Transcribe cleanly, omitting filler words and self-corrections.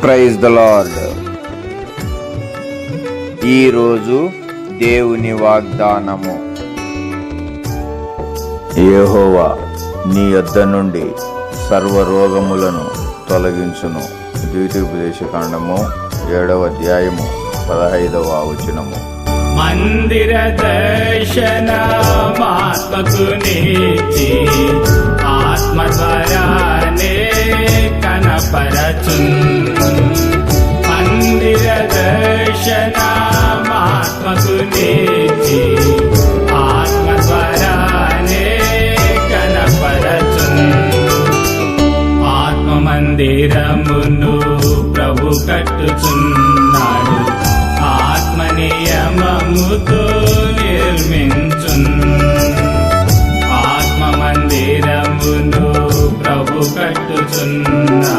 Praise the lord. ఈరోజు దేవుని వాగ్దానము. యెహోవా నీ యొద్ద నుండి సర్వరోగములను తొలగించును. ద్వితీయోపదేశకాండము 7వ అధ్యాయము 15వ వచనము. మందిర దర్శనమాత్మకు నీతి ఆత్మ ద్వారానే కనపరచున్. మందిర దర్శనమాత్మకు నీతి ఆత్మ ద్వారానే కనపరచున్. ఆత్మ మందిరమును ప్రభు కట్టుచున్నాడు. ఆత్మ నియమముతో నిర్మించున్. ఆత్మ మందిరమును ప్రభు కట్టుచున్నాడు.